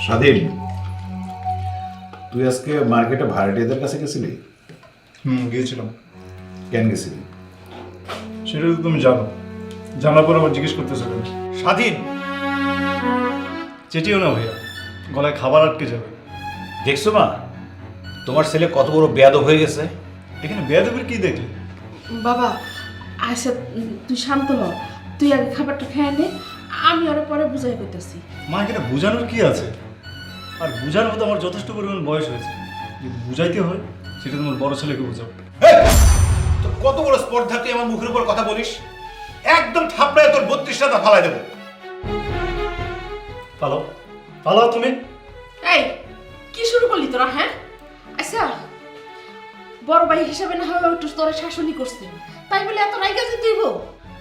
স্বাধীন, তুই আজকে মার্কেটে ভাড়াটিয়াদের কাছে গেছিলি? গিয়েছিলাম। কেন গেছিলি? সেটা তো তুমি জানো, জানার পর আবার জিজ্ঞেস করতেছো কেন? স্বাধীন, চেটিও না ভাইয়া, গলায় খাবার আটকে যাবে। দেখছো মা তোমার ছেলে কত বড় বেয়াদব হয়ে গেছে? এখানে বেয়াদবের কি দেখলে? বাবা আচ্ছা তুই শান্ত হ, তুই আগে খাবারটা খেয়ে নে, আমি আরো পরে বুঝাই করতেছি। মা এখানে বোঝানোর কি আছে? আর বোঝানোর মতো আমার যথেষ্ট পরিমাণ বয়স হয়েছে, যদি বুঝাইতে হয় সেটা তোমার বড় ছেলেকে বোঝাও। তোর কত বড় স্পর্ধা, তুই আমার মুখের উপর কথা বলিস? একদম থাপড়ায় তোর 32টা ফালাই দেবো। পালাও পালাও তুমি। এই কি শুরু করলি তোরা? হ্যাঁ আচ্ছা, বড় ভাই হিসাবে না হয় একটু তোরা শাসনই করছে, তাই বলে এত রাইগা যেতে দিব?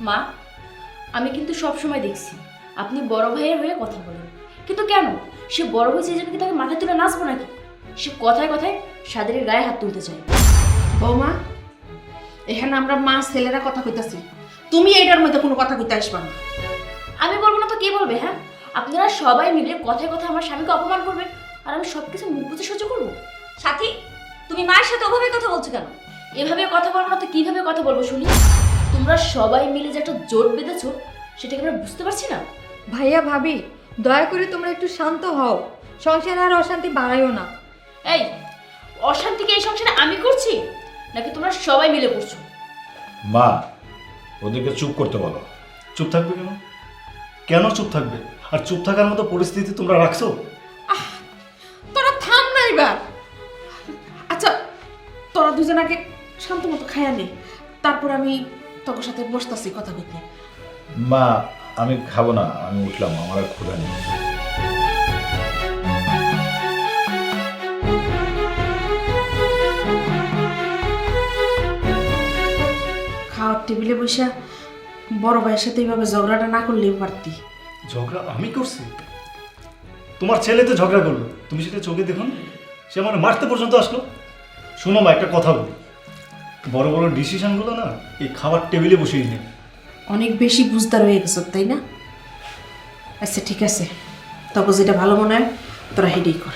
মা, আমি কিন্তু সব সময় দেখছি আপনি বড় ভাইয়ের হয়ে কথা বলেন, কিন্তু কেন? সে বড় হয়েছে এই জন্য কি তাকে মাথায় তুলে নাচবো নাকি? সে কথায় কথায় সাদের গায়ে হাত তুলতে চায়। বৌমা, এখানে আমরা মা ছেলেরা কথা কইতাছি, তুমি এইটার মধ্যে কোনো কথা কইতে আসবা না। আমি বলবো না তো কে বলবে? হ্যাঁ, আপনারা সবাই মিলে কথায় কথায় আমার স্বামীকে অপমান করবেন, আর আমি সবকিছু মুখ বুঝে সহ্য করবো? সাথী, তুমি মায়ের সাথে ওভাবে কথা বলছো কেন? এভাবে কথা বলবো না তো কিভাবে কথা বলবো শুনি? তোমরা সবাই মিলে যে একটা জোট বেঁধেছো সেটাকে আমরা বুঝতে পারছি না। ভাইয়া ভাবি, দয়া করে তোমরা একটু শান্ত হও, সংসারে আর অশান্তি বাড়াইও না। এই অশান্তিকে এই সংসারে আমি করছি নাকি তোমরা সবাই মিলে করছো? মা, ওদেরকে চুপ করতে বলো। চুপ থাকবে কেন? কেন চুপ থাকবে? আর চুপ থাকার মতো পরিস্থিতি তোমরা রাখছো? তোরা থাম না এবার। আচ্ছা তোরা দুজন আগে শান্ত মতো খাইয়া নে, তারপর আমি তোর সাথে বসতাছি কথা কইতে। মা, আমি খাবো না, আমি উঠলাম, আমার আর ক্ষুধা নেই। খাওয়ার টেবিলে বসে বড় ভাইয়ের সাথে এইভাবে ঝগড়াটা না করলেও পারতি। ঝগড়া আমি করছি? তোমার ছেলে তো ঝগড়া করলো, তুমি সেটা চোখে দেখো না? সে আমার মারতে পর্যন্ত আসলো। শোনো মা, একটা কথা বলি, বড় বড় ডিসিশনগুলো না এই খাবার টেবিলে বসিয়ে নিন। অনেক বেশি বুঝদার হয়ে গেছ তাই না? আচ্ছা ঠিক আছে, তখন যেটা ভালো মনে হয় তোরা হেডেই কর।